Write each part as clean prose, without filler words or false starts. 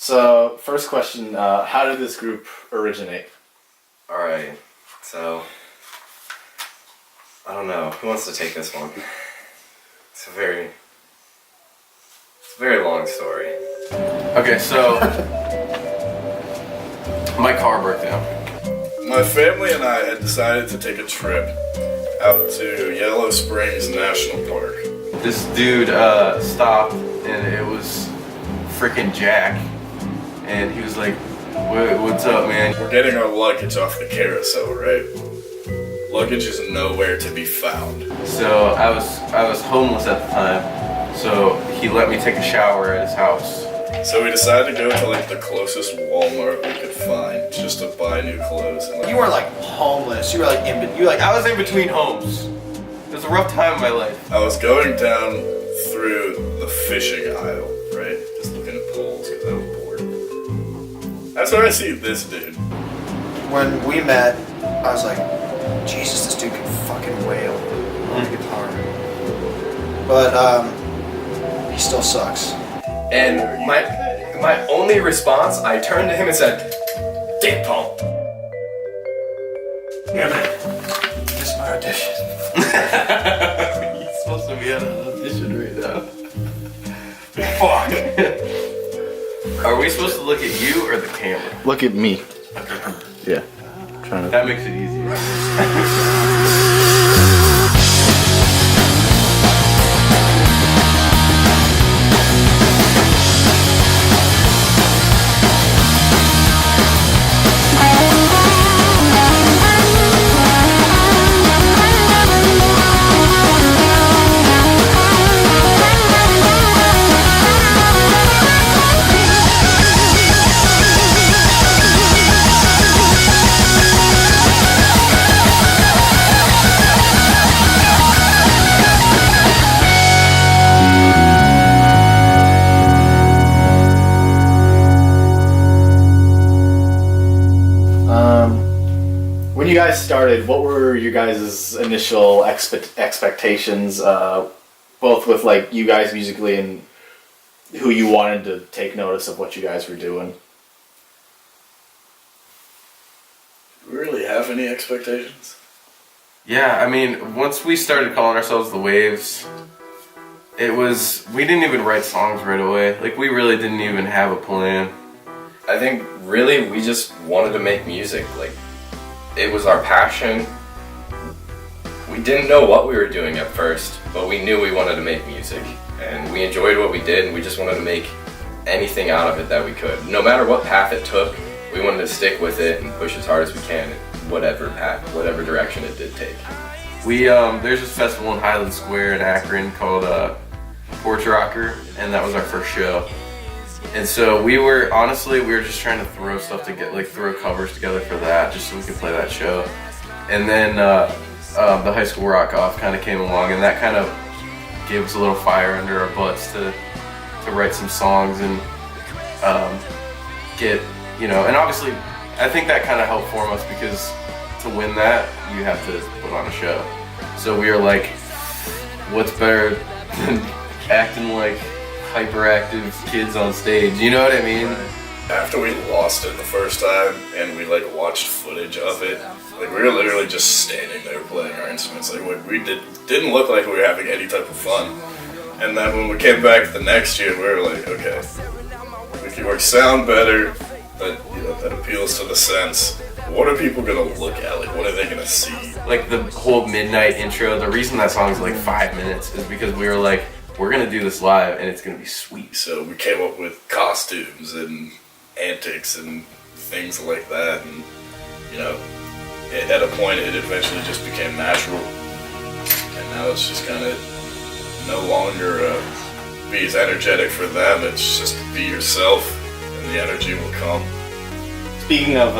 So, first question, how did this group originate? Alright, so I don't know. Who wants to take this one? It's a very long story. Okay, so my car broke down. My family and I had decided to take a trip out to Yellow Springs National Park. This dude stopped, and it was freaking Jack, and he was like, "What's up, man?" We're getting our luggage off the carousel, right? Luggage is nowhere to be found. So I was homeless at the time, so he let me take a shower at his house. So we decided to go to like the closest Walmart we could find just to buy new clothes. And You weren't like homeless. You were like I was in between homes. It was a rough time in my life. I was going down through the fishing aisle, right? Just looking at poles because I was bored. That's where I see this dude. When we met, I was like, Jesus, this dude can fucking wail on the guitar. But he still sucks. And my only response, I turned to him and said, "Dick Paul." Yeah, man. This is my audition. He's supposed to be at an audition right now. Fuck. Are we supposed to look at you or the camera? Look at me. Yeah. Trying to. That makes it easier. When you guys started, what were your guys' initial expectations, both with like you guys musically and who you wanted to take notice of what you guys were doing? Do we really have any expectations? Yeah, I mean, once we started calling ourselves The Waves, we didn't even write songs right away. Like, we really didn't even have a plan. I think really we just wanted to make music. Like, it was our passion. We didn't know what we were doing at first, but we knew we wanted to make music. And we enjoyed what we did, and we just wanted to make anything out of it that we could. No matter what path it took, we wanted to stick with it and push as hard as we can, whatever path, whatever direction it did take. There's this festival in Highland Square in Akron called Porch Rocker, and that was our first show. And so we were just trying to throw stuff throw covers together for that, just so we could play that show. And then the High School Rock Off kind of came along, and that kind of gave us a little fire under our butts to write some songs and get, and obviously I think that kind of helped form us, because to win that, you have to put on a show. So we were like, what's better than acting like hyperactive kids on stage, you know what I mean? After we lost it the first time and we like watched footage of it, like we were literally just standing there playing our instruments. Like we didn't look like we were having any type of fun. And then when we came back the next year, we were like, okay, we can work sound better, that appeals to the sense. What are people gonna look at? Like, what are they gonna see? Like the whole Midnight intro, the reason that song is like 5 minutes is because we were like, we're gonna do this live and it's gonna be sweet. So we came up with costumes and antics and things like that, and at a point it eventually just became natural, and now it's just kind of no longer be as energetic for them. It's just be yourself, and the energy will come. Speaking of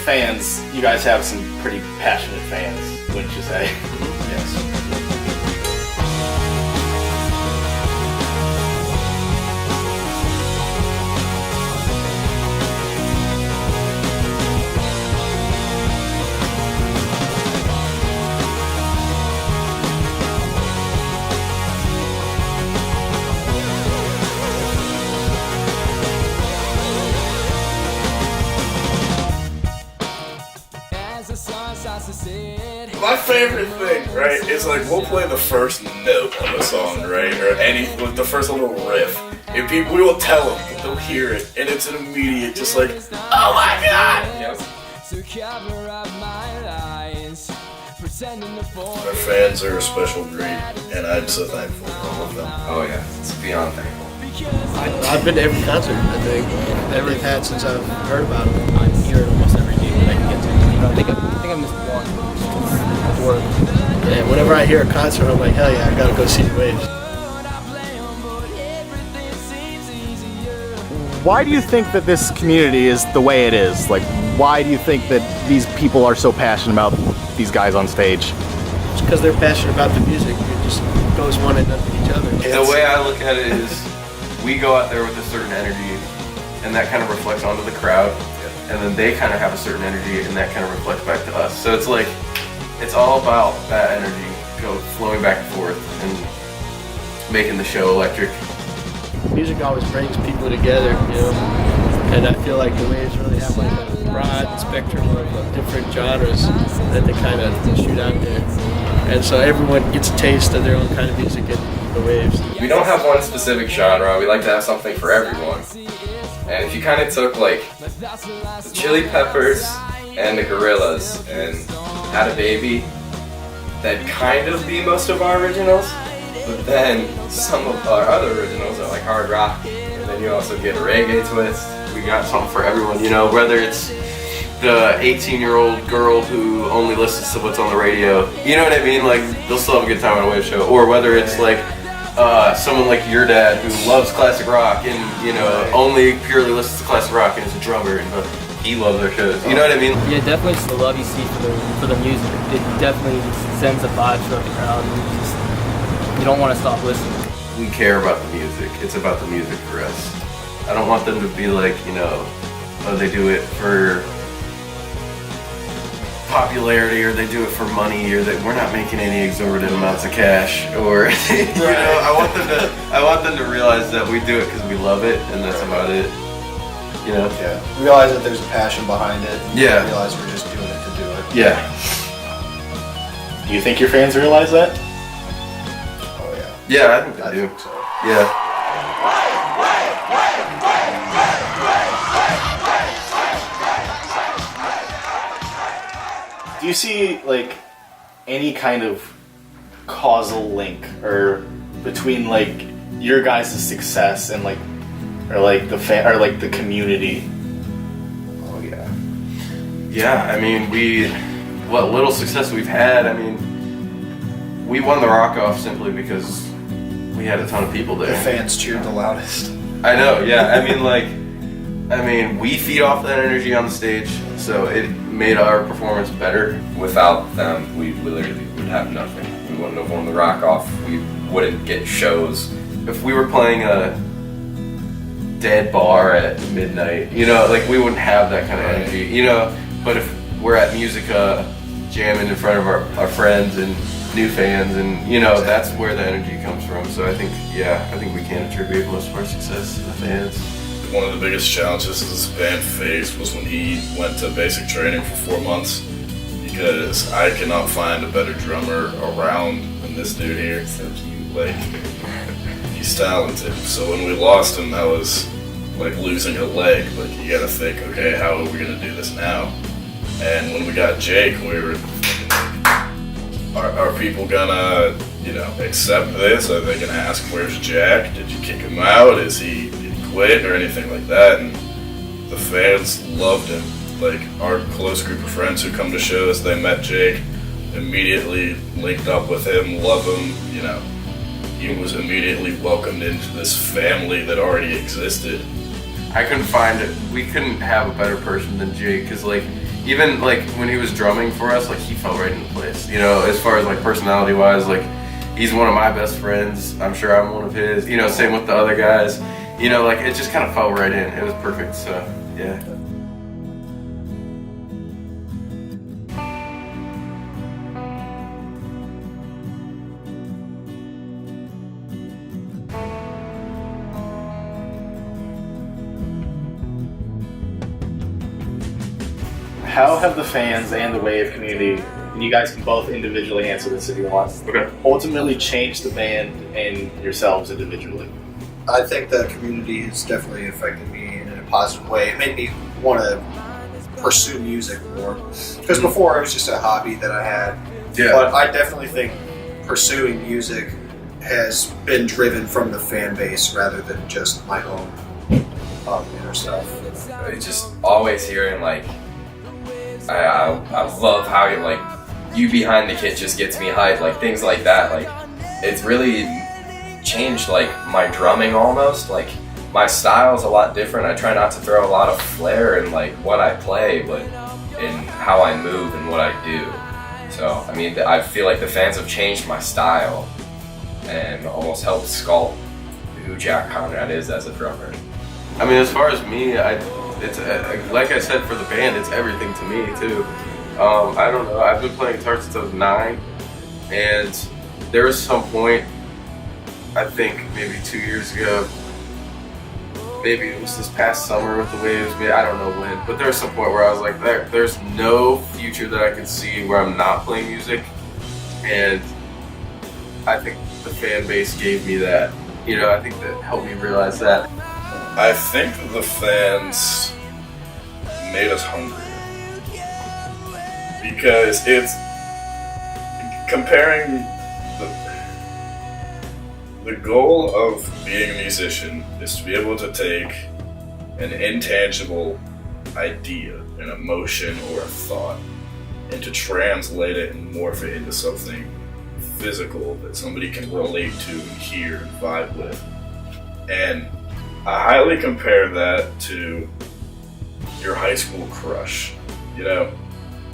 fans, you guys have some pretty passionate fans, wouldn't you say? Yes. my favorite thing, right, is like we'll play the first note of a song, right, or the first little riff. And we will tell them, they'll hear it, and it's an immediate, just like, oh my god! Yep. Our fans are a special breed, and I'm so thankful for all of them. Oh yeah, it's beyond thankful. I've been to every concert, I think. They've had since I've heard about them. I'm here almost every gig that I can get to. You know, I think I missed one before. And whenever I hear a concert, I'm like, hell yeah, I gotta go see the Waves. Why do you think that this community is the way it is? Like, why do you think that these people are so passionate about these guys on stage? It's because they're passionate about the music. It just goes one and nothing each other. The way I look at it is, we go out there with a certain energy, and that kind of reflects onto the crowd, and then they kind of have a certain energy, and that kind of reflects back to us. So it's like, it's all about that energy flowing back and forth and making the show electric. Music always brings people together, you know, and I feel like the Waves really have like a broad spectrum of different genres that they kind of shoot out there, and so everyone gets a taste of their own kind of music at the Waves. We don't have one specific genre. We like to have something for everyone. And if you kind of took like the Chili Peppers and the Gorillaz and had a baby, that'd kind of be most of our originals. But then some of our other originals are like hard rock, and then you also get a reggae twist. We got something for everyone, you know, whether it's the 18-year-old girl who only listens to what's on the radio, you know what I mean? Like, they'll still have a good time on a Wave show. Or whether it's like someone like your dad who loves classic rock and, you know, only purely listens to classic rock and is a drummer and he loves their shows. You know what I mean? Yeah, definitely just the love you see for the music. It definitely sends a vibe throughout the crowd. And you don't want to stop listening. We care about the music. It's about the music for us. I don't want them to be like, you know, oh, they do it for popularity or they do it for money or that we're not making any exorbitant amounts of cash or you know, I want them to realize that we do it because we love it and that's about it. You know? Yeah. Realize that there's a passion behind it. Yeah. Realize we're just doing it to do it. Yeah. Do you think your fans realize that? Oh yeah. Yeah, I think they I do. think so. Yeah. Do you see like any kind of causal link or between like your guys' success and like or like the community? Oh yeah. Yeah, I mean, what little success we've had, I mean, we won the Rock Off simply because we had a ton of people there. The fans cheered the loudest. I know, yeah. I mean, we feed off that energy on the stage, so it made our performance better. Without them, we literally would have nothing. We wouldn't have won the Rock Off. We wouldn't get shows. If we were playing a dead bar at midnight, you know, like we wouldn't have that kind of energy, you know. But if we're at Musica jamming in front of our friends and new fans, and you know, that's where the energy comes from. So I think we can attribute most of our success to the fans. One of the biggest challenges this band faced was when he went to basic training for 4 months, because I cannot find a better drummer around than this dude here. So cute. Like, he's talented. So when we lost him, that was like losing a leg. Like, you gotta think, okay, how are we gonna do this now? And when we got Jake, we were are people gonna, you know, accept this? Are they gonna ask, where's Jack? Did you kick him out? Did he quit or anything like that? And the fans loved him. Like, our close group of friends who come to shows, they met Jake, immediately linked up with him, love him, you know. He was immediately welcomed into this family that already existed. I couldn't find it. We couldn't have a better person than Jake, because like, even like when he was drumming for us, like he fell right into place. You know, as far as like personality wise, like he's one of my best friends. I'm sure I'm one of his. You know, same with the other guys. You know, like it just kind of fell right in. It was perfect. So yeah. How have the fans and the Wave community and you guys can both individually answer this if you want. Okay. Ultimately changed the band and yourselves individually. I think the community has definitely affected me in a positive way. It made me want to pursue music more. Because before it was just a hobby that I had. Yeah. But I definitely think pursuing music has been driven from the fan base rather than just my own inner stuff. It's just always hearing like, I love how you like, you behind the kit just gets me hyped, like things like that. Like, it's really changed like my drumming almost. Like, my style's a lot different. I try not to throw a lot of flair in like what I play, but in how I move and what I do. So, I mean, I feel like the fans have changed my style and almost helped sculpt who Jack Conrad is as a drummer. I mean, as far as me, it's like I said, for the band, it's everything to me too. I don't know. I've been playing guitar since I was 9, and there was some point, I think maybe 2 years ago, maybe it was this past summer with the way it was made, I don't know when, but there was some point where I was like, there's no future that I can see where I'm not playing music, and I think the fan base gave me that. You know, I think that helped me realize that. I think the fans made us hungry. Because it's comparing the goal of being a musician is to be able to take an intangible idea, an emotion or a thought, and to translate it and morph it into something physical that somebody can relate to and hear and vibe with. And I highly compare that to your high school crush. You know,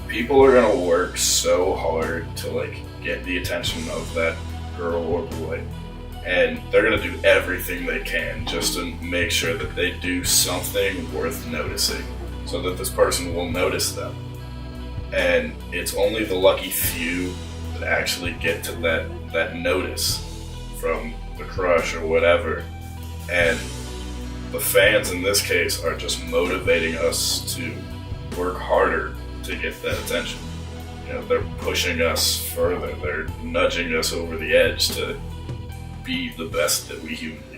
people are gonna work so hard to like get the attention of that girl or boy, and they're gonna do everything they can just to make sure that they do something worth noticing so that this person will notice them. And it's only the lucky few that actually get to that notice from the crush or whatever. And the fans in this case are just motivating us to work harder to get that attention. You know, they're pushing us further. They're nudging us over the edge to be the best that we humans